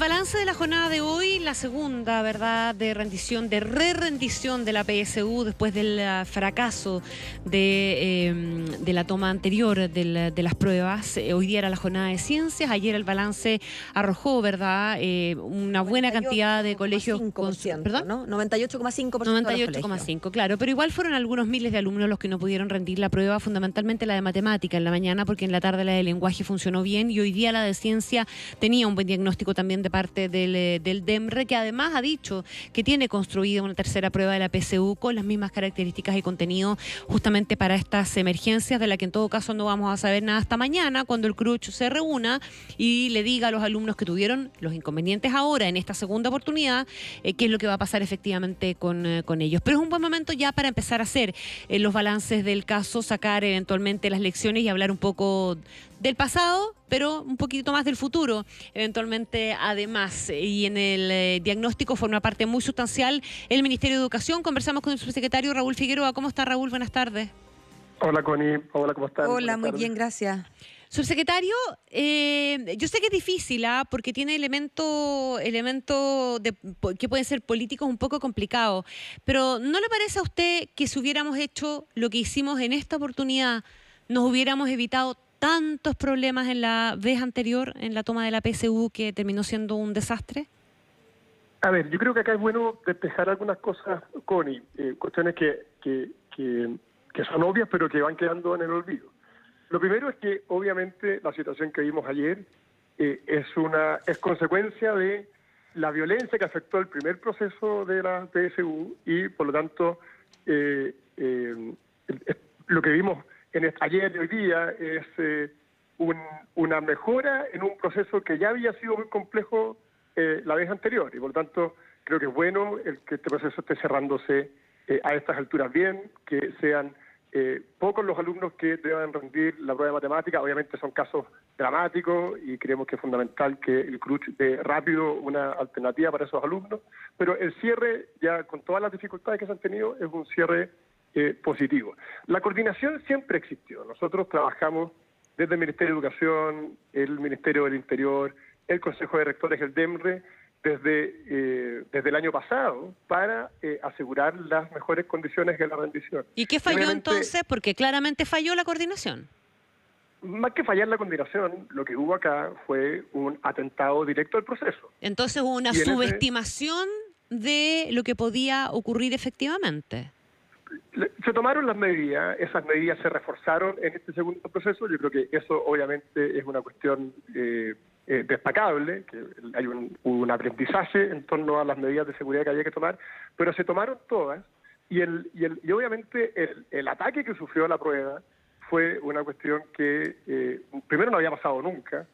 balance de la jornada de hoy, la segunda, ¿verdad?, de rendición, de re-rendición de la PSU después del fracaso de la toma anterior de las pruebas. Hoy día era la jornada de ciencias, ayer el balance arrojó, ¿verdad?, una buena cantidad de colegios. ¿Perdón? ¿No? 98,5%. 98,5, claro, pero igual fueron algunos miles de alumnos los que no pudieron rendir la prueba, fundamentalmente la de matemática en la mañana, porque en la tarde la de lenguaje funcionó bien y hoy día la de ciencia tenía un buen diagnóstico también de parte del DEMRE, que además ha dicho que tiene construida una tercera prueba de la PSU con las mismas características y contenido justamente para estas emergencias, de la que en todo caso no vamos a saber nada hasta mañana, cuando el CRUCH se reúna y le diga a los alumnos que tuvieron los inconvenientes ahora en esta segunda oportunidad, qué es lo que va a pasar efectivamente con ellos. Pero es un buen momento ya para empezar a hacer los balances del caso, sacar eventualmente las lecciones y hablar un poco del pasado, pero un poquito más del futuro, eventualmente además. Y en el diagnóstico forma parte muy sustancial el Ministerio de Educación. Conversamos con el subsecretario Raúl Figueroa. ¿Cómo está, Raúl? Buenas tardes. Hola, Connie. Hola, ¿cómo estás? Hola, muy bien, gracias. Subsecretario, yo sé que es difícil, porque tiene elementos que pueden ser políticos un poco complicados, pero ¿no le parece a usted que si hubiéramos hecho lo que hicimos en esta oportunidad, nos hubiéramos evitado tantos problemas en la vez anterior, en la toma de la PSU, que terminó siendo un desastre? A ver, yo creo que acá es bueno despejar algunas cosas, Connie, cuestiones que son obvias, pero que van quedando en el olvido. Lo primero es que, obviamente, la situación que vimos ayer es consecuencia de la violencia que afectó el primer proceso de la PSU y, por lo tanto, lo que vimos ayer y hoy día es una mejora en un proceso que ya había sido muy complejo la vez anterior, y por lo tanto creo que es bueno que este proceso esté cerrándose a estas alturas bien, que sean pocos los alumnos que deban rendir la prueba de matemática. Obviamente son casos dramáticos y creemos que es fundamental que el CRUCH dé rápido una alternativa para esos alumnos, pero el cierre, ya con todas las dificultades que se han tenido, es un cierre positivo. La coordinación siempre existió. Nosotros trabajamos desde el Ministerio de Educación, el Ministerio del Interior, el Consejo de Rectores, el DEMRE, desde el año pasado para asegurar las mejores condiciones de la rendición. ¿Y qué falló entonces? Porque claramente falló la coordinación. Más que fallar la coordinación, lo que hubo acá fue un atentado directo al proceso. Entonces hubo una subestimación de lo que podía ocurrir efectivamente. Se tomaron las medidas, esas medidas se reforzaron en este segundo proceso. Yo creo que eso obviamente es una cuestión destacable, que hay un aprendizaje en torno a las medidas de seguridad que había que tomar, pero se tomaron todas y obviamente el ataque que sufrió la prueba fue una cuestión que primero no había pasado nunca.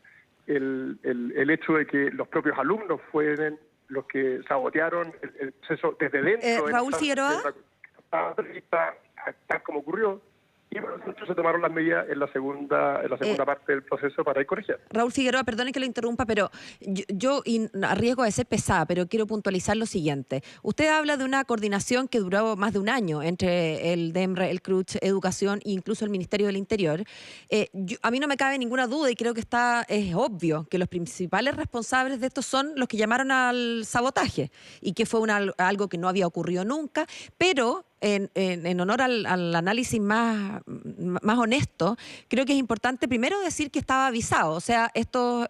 El hecho de que los propios alumnos fueran los que sabotearon el proceso desde dentro Raúl Figueroa, tal como ocurrió, y por lo tanto se tomaron las medidas en la segunda parte del proceso para ir corrigiendo. Raúl Figueroa, perdone que lo interrumpa, pero yo a riesgo de ser pesada, pero quiero puntualizar lo siguiente. Usted habla de una coordinación que duró más de un año entre el DEMRE, el CRUCH, Educación e incluso el Ministerio del Interior. A mí no me cabe ninguna duda y creo que es obvio que los principales responsables de esto son los que llamaron al sabotaje y que fue algo que no había ocurrido nunca, pero en honor al análisis más honesto, creo que es importante primero decir que estaba avisado. O sea, estos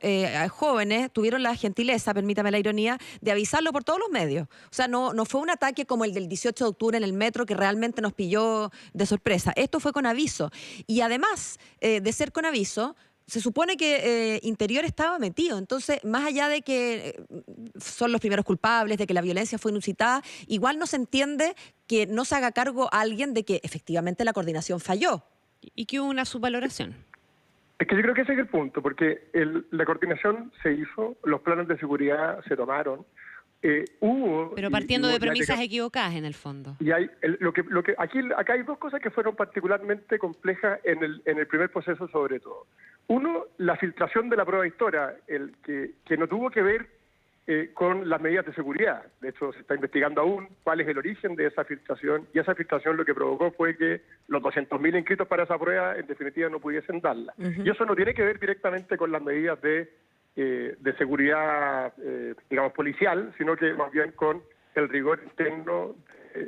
jóvenes tuvieron la gentileza, permítame la ironía, de avisarlo por todos los medios. O sea, no fue un ataque como el del 18 de octubre en el metro que realmente nos pilló de sorpresa. Esto fue con aviso. Y además de ser con aviso, se supone que Interior estaba metido. Entonces, más allá de que son los primeros culpables, de que la violencia fue inusitada, igual no se entiende que no se haga cargo a alguien de que efectivamente la coordinación falló. Y que hubo una subvaloración. Es que yo creo que ese es el punto, porque la coordinación se hizo, los planes de seguridad se tomaron, hubo... Pero partiendo de premisas equivocadas, en el fondo. Y hay acá hay dos cosas que fueron particularmente complejas en el primer proceso, sobre todo. Uno, la filtración de la prueba de historia, que no tuvo que ver con las medidas de seguridad. De hecho, se está investigando aún cuál es el origen de esa filtración, y esa filtración lo que provocó fue que los 200.000 inscritos para esa prueba, en definitiva, no pudiesen darla. Y eso no tiene que ver directamente con las medidas de seguridad digamos, policial, sino que más bien con el rigor interno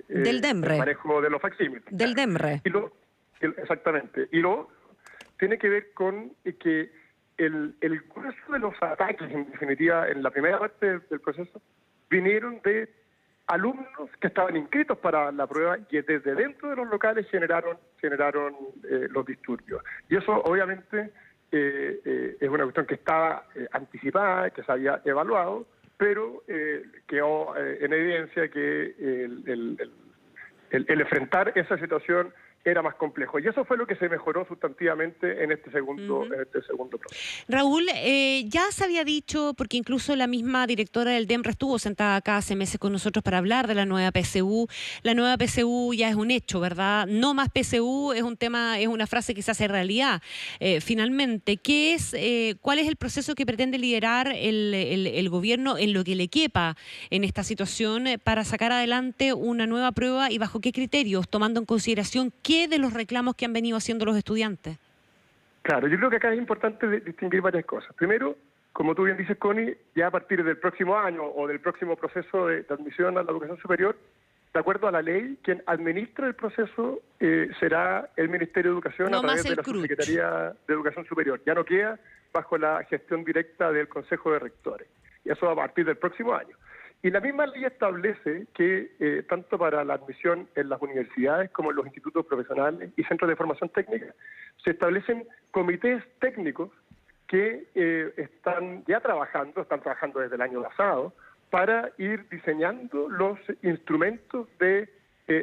del DEMRE. el manejo de los facsímiles. Del DEMRE. Exactamente. Y lo tiene que ver con que el grueso de los ataques, en definitiva, en la primera parte del proceso, vinieron de alumnos que estaban inscritos para la prueba y desde dentro de los locales generaron los disturbios. Y eso, obviamente, es una cuestión que estaba anticipada, que se había evaluado, pero quedó en evidencia que el enfrentar esa situación era más complejo. Y eso fue lo que se mejoró sustantivamente en este segundo proceso. Raúl, ya se había dicho, porque incluso la misma directora del DEMRE estuvo sentada acá hace meses con nosotros para hablar de la nueva PSU. La nueva PSU ya es un hecho, ¿verdad? No más PSU es un tema, es una frase que se hace realidad. Finalmente, ¿cuál es el proceso que pretende liderar el gobierno en lo que le quepa en esta situación para sacar adelante una nueva prueba y bajo qué criterios, tomando en consideración qué de los reclamos que han venido haciendo los estudiantes? Claro, yo creo que acá es importante distinguir varias cosas. Primero, como tú bien dices, Connie, ya a partir del próximo año o del próximo proceso de admisión a la educación superior, de acuerdo a la ley, quien administra el proceso será el Ministerio de Educación a través de la Subsecretaría de Educación Superior. Ya no queda bajo la gestión directa del Consejo de Rectores. Y eso a partir del próximo año. Y la misma ley establece que tanto para la admisión en las universidades como en los institutos profesionales y centros de formación técnica, se establecen comités técnicos que están trabajando desde el año pasado, para ir diseñando los instrumentos de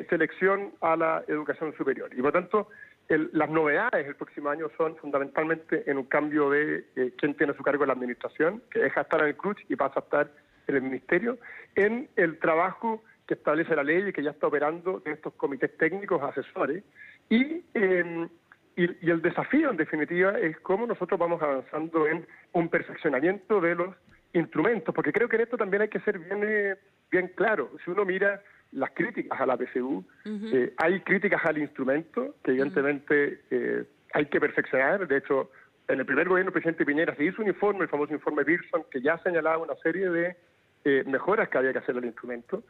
selección a la educación superior. Y por tanto, las novedades el próximo año son fundamentalmente en un cambio de quién tiene a su cargo la administración, que deja de estar en el CRUCH y pasa a estar en el Ministerio, en el trabajo que establece la ley y que ya está operando en estos comités técnicos asesores, y el desafío en definitiva es cómo nosotros vamos avanzando en un perfeccionamiento de los instrumentos, porque creo que en esto también hay que ser bien claro. Si uno mira las críticas a la PSU, hay críticas al instrumento que evidentemente hay que perfeccionar. De hecho, en el primer gobierno del presidente Piñera se hizo un informe, el famoso informe Pearson, que ya señalaba una serie de mejoras que había que hacer al instrumento,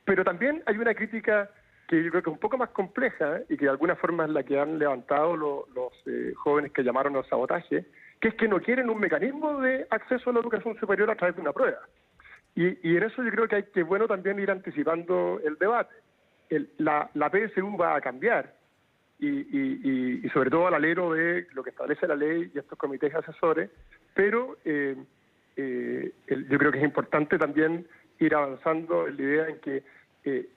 pero también hay una crítica que yo creo que es un poco más compleja y que de alguna forma es la que han levantado los jóvenes que llamaron al sabotaje, que es que no quieren un mecanismo de acceso a la educación superior a través de una prueba. Y en eso yo creo que es bueno también ir anticipando el debate. La PSU va a cambiar y sobre todo al alero de lo que establece la ley y estos comités asesores, pero yo creo que es importante también ir avanzando en la idea en que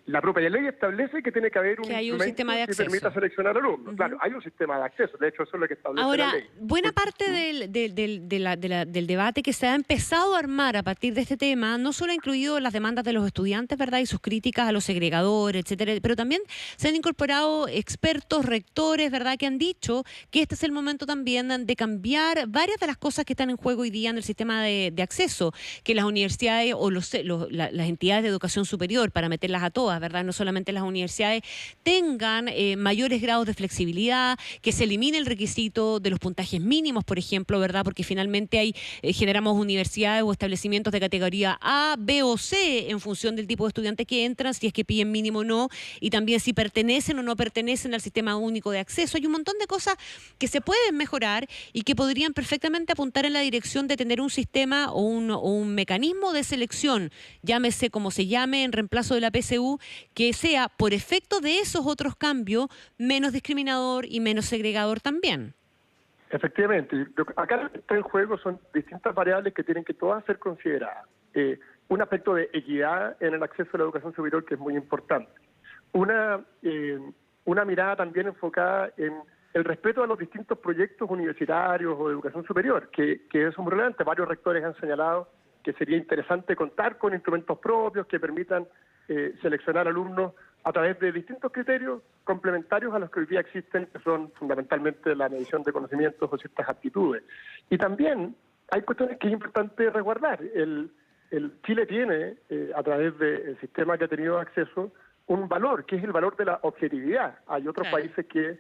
la propia ley establece que tiene que haber un sistema de acceso que permita seleccionar alumnos. Claro, hay un sistema de acceso, de hecho eso es lo que establece la ley. Ahora, buena parte del debate que se ha empezado a armar a partir de este tema, no solo ha incluido las demandas de los estudiantes, ¿verdad?, y sus críticas a los segregadores, etcétera, pero también se han incorporado expertos, rectores, ¿verdad?, que han dicho que este es el momento también de cambiar varias de las cosas que están en juego hoy día en el sistema de acceso, que las universidades o las entidades de educación superior, para meterlas a todas, ¿verdad?, no solamente las universidades, tengan mayores grados de flexibilidad, que se elimine el requisito de los puntajes mínimos, por ejemplo, ¿verdad?, porque finalmente generamos universidades o establecimientos de categoría A, B o C en función del tipo de estudiantes que entran, si es que piden mínimo o no, y también si pertenecen o no pertenecen al sistema único de acceso. Hay un montón de cosas que se pueden mejorar y que podrían perfectamente apuntar en la dirección de tener un sistema o un mecanismo de selección, llámese como se llame, en reemplazo de la PSU, que sea, por efecto de esos otros cambios, menos discriminador y menos segregador también. Efectivamente. Acá lo que está en juego son distintas variables que tienen que todas ser consideradas. Un aspecto de equidad en el acceso a la educación superior que es muy importante. Una mirada también enfocada en el respeto a los distintos proyectos universitarios o de educación superior, que es muy relevante. Varios rectores han señalado que sería interesante contar con instrumentos propios que permitan seleccionar alumnos a través de distintos criterios complementarios a los que hoy día existen, que son fundamentalmente la medición de conocimientos o ciertas aptitudes. Y también hay cuestiones que es importante resguardar. El Chile tiene, a través del sistema que ha tenido acceso, un valor, que es el valor de la objetividad. Hay otros países que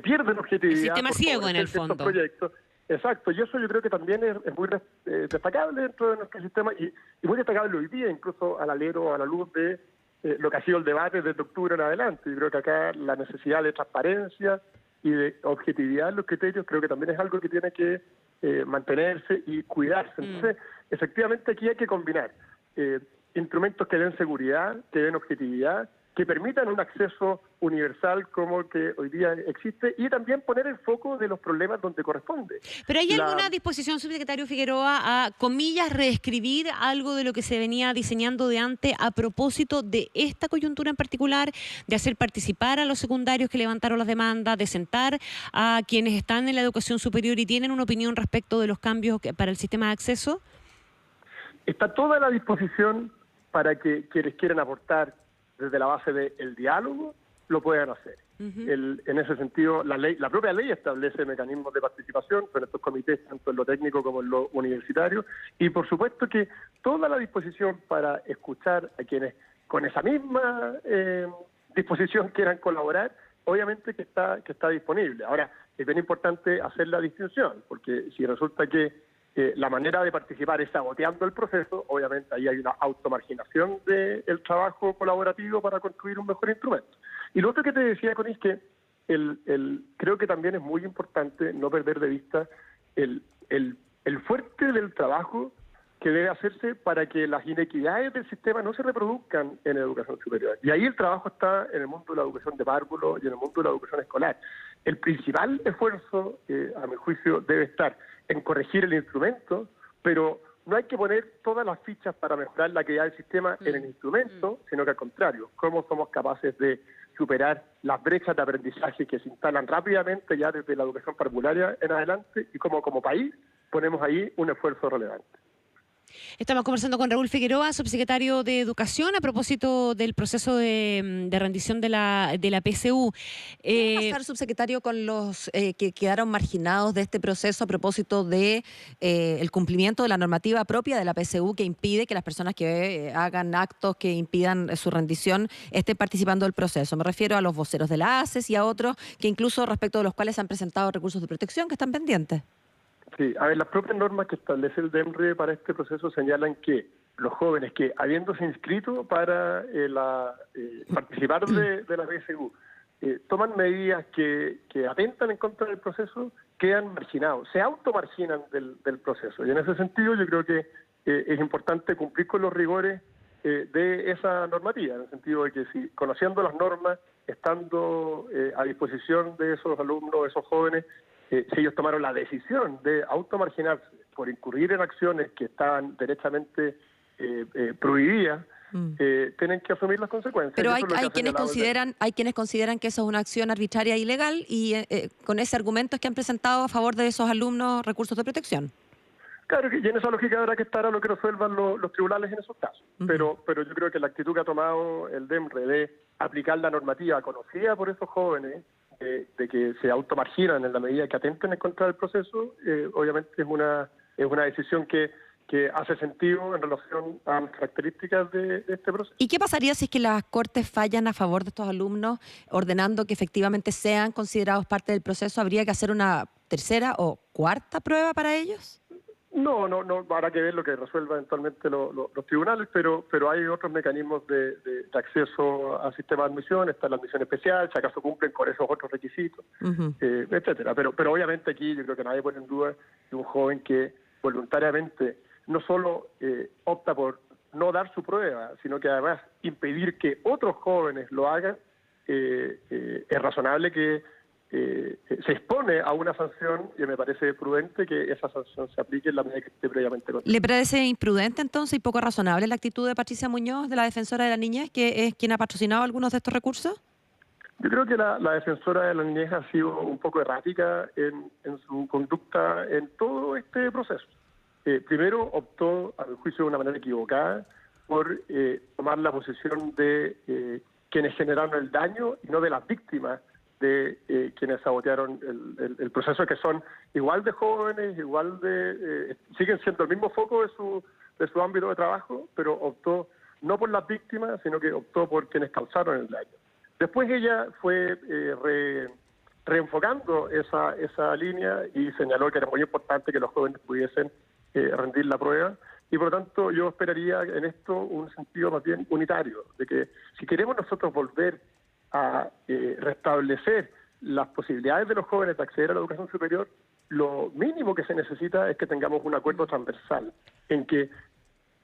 pierden objetividad. El sistema ciego, en el fondo. Proyectos. Exacto, y eso yo creo que también es muy destacable dentro de nuestro sistema y muy destacable hoy día, incluso al alero, a la luz de lo que ha sido el debate desde octubre en adelante. Yo creo que acá la necesidad de transparencia y de objetividad en los criterios creo que también es algo que tiene que mantenerse y cuidarse. Entonces, efectivamente aquí hay que combinar instrumentos que den seguridad, que den objetividad, que permitan un acceso universal como el que hoy día existe y también poner el foco de los problemas donde corresponde. ¿Pero hay alguna disposición, subsecretario Figueroa, a, comillas, reescribir algo de lo que se venía diseñando de antes a propósito de esta coyuntura en particular, de hacer participar a los secundarios que levantaron las demandas, de sentar a quienes están en la educación superior y tienen una opinión respecto de los cambios para el sistema de acceso? Está toda la disposición para que quienes quieran aportar desde la base del diálogo lo puedan hacer. En ese sentido, la propia ley establece mecanismos de participación con estos comités, tanto en lo técnico como en lo universitario, y por supuesto que toda la disposición para escuchar a quienes con esa misma disposición quieran colaborar, obviamente que está disponible. Ahora, es bien importante hacer la distinción, porque si resulta que la manera de participar es saboteando el proceso, obviamente ahí hay una automarginación del trabajo colaborativo para construir un mejor instrumento. Y lo otro que te decía, Connie, es que creo que también es muy importante no perder de vista el fuerte del trabajo que debe hacerse para que las inequidades del sistema no se reproduzcan en la educación superior. Y ahí el trabajo está en el mundo de la educación de párvulo y en el mundo de la educación escolar. El principal esfuerzo, a mi juicio, debe estar en corregir el instrumento, pero no hay que poner todas las fichas para mejorar la calidad del sistema en el instrumento, sino que al contrario, cómo somos capaces de superar las brechas de aprendizaje que se instalan rápidamente ya desde la educación parvularia en adelante y cómo como país ponemos ahí un esfuerzo relevante. Estamos conversando con Raúl Figueroa, subsecretario de Educación, a propósito del proceso de rendición de la PSU. ¿Qué va a pasar, subsecretario, con los que quedaron marginados de este proceso a propósito de el cumplimiento de la normativa propia de la PSU que impide que las personas que hagan actos que impidan su rendición estén participando del proceso? Me refiero a los voceros de la ACES y a otros que incluso respecto de los cuales se han presentado recursos de protección que están pendientes. Sí, a ver, las propias normas que establece el DEMRE para este proceso señalan que los jóvenes que, habiéndose inscrito para participar de la PSU, toman medidas que atentan en contra del proceso, quedan marginados, se automarginan del proceso. Y en ese sentido yo creo que es importante cumplir con los rigores de esa normativa, en el sentido de que si conociendo las normas, estando a disposición de esos alumnos, esos jóvenes, si ellos tomaron la decisión de automarginarse por incurrir en acciones que estaban derechamente prohibidas, tienen que asumir las consecuencias. Pero hay quienes consideran que eso es una acción arbitraria e ilegal y con ese argumento es que han presentado a favor de esos alumnos recursos de protección. Claro, y en esa lógica habrá que estar a lo que resuelvan los tribunales en esos casos. Pero yo creo que la actitud que ha tomado el DEMRE de aplicar la normativa conocida por esos jóvenes, de que se automarginan en la medida que atenten en contra del proceso, obviamente es una decisión que hace sentido en relación a las características de este proceso. ¿Y qué pasaría si es que las Cortes fallan a favor de estos alumnos, ordenando que efectivamente sean considerados parte del proceso? ¿Habría que hacer una tercera o cuarta prueba para ellos? No, habrá que ver lo que resuelvan eventualmente los tribunales, pero hay otros mecanismos de acceso al sistema de admisión, está la admisión especial, si acaso cumplen con esos otros requisitos, etcétera. Pero obviamente aquí yo creo que nadie pone en duda que un joven que voluntariamente no solo opta por no dar su prueba, sino que además impedir que otros jóvenes lo hagan, es razonable que se expone a una sanción y me parece prudente que esa sanción se aplique en la medida que esté previamente contemplada. ¿Le parece imprudente entonces y poco razonable la actitud de Patricia Muñoz, de la defensora de la niñez, que es quien ha patrocinado algunos de estos recursos? Yo creo que la defensora de la niñez ha sido un poco errática en su conducta en todo este proceso. Primero optó, a mi juicio de una manera equivocada, por tomar la posición de quienes generaron el daño y no de las víctimas de quienes sabotearon el proceso, que son igual de jóvenes, siguen siendo el mismo foco de su ámbito de trabajo, pero optó no por las víctimas, sino que optó por quienes causaron el daño. Después ella fue reenfocando esa línea y señaló que era muy importante que los jóvenes pudiesen rendir la prueba. Y por lo tanto yo esperaría en esto un sentido más bien unitario, de que si queremos nosotros volver a restablecer las posibilidades de los jóvenes de acceder a la educación superior, lo mínimo que se necesita es que tengamos un acuerdo transversal en que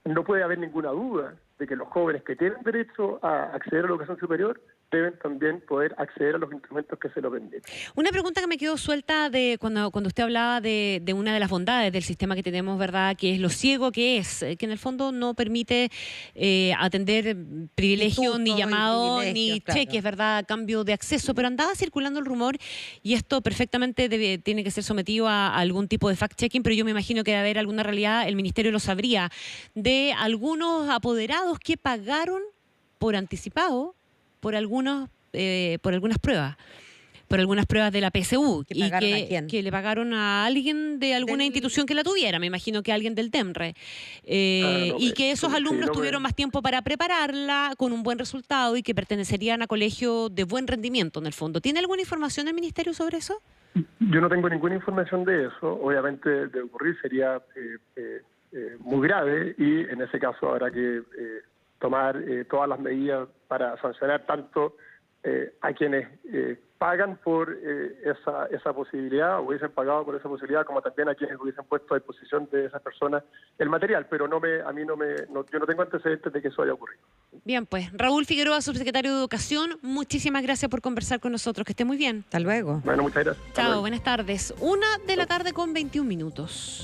no puede haber ninguna duda de que los jóvenes que tienen derecho a acceder a la educación superior deben también poder acceder a los instrumentos que se lo permiten. Una pregunta que me quedó suelta de cuando usted hablaba de una de las bondades del sistema que tenemos, ¿verdad? Que es lo ciego que es, que en el fondo no permite atender privilegios, ni llamados, ni cheques, ¿verdad? A cambio de acceso. Pero andaba circulando el rumor, y esto perfectamente tiene que ser sometido a algún tipo de fact-checking, pero yo me imagino que debe haber alguna realidad, el Ministerio lo sabría, de algunos apoderados que pagaron por anticipado por algunas pruebas de la PSU que le pagaron a alguien de alguna institución que la tuviera, me imagino que alguien del TEMRE, y que esos alumnos tuvieron más tiempo para prepararla con un buen resultado y que pertenecerían a colegios de buen rendimiento en el fondo. ¿Tiene alguna información el Ministerio sobre eso? Yo no tengo ninguna información de eso. Obviamente de ocurrir sería muy grave y en ese caso habrá que tomar todas las medidas para sancionar tanto a quienes pagan por esa posibilidad o hubiesen pagado por esa posibilidad, como también a quienes hubiesen puesto a disposición de esas personas el material, pero yo no tengo antecedentes de que eso haya ocurrido. Bien, pues Raúl Figueroa, subsecretario de Educación, muchísimas gracias por conversar con nosotros, que esté muy bien. Hasta luego. Bueno, muchas gracias. Chao, buenas tardes. 1:00 p.m. con 21 minutos.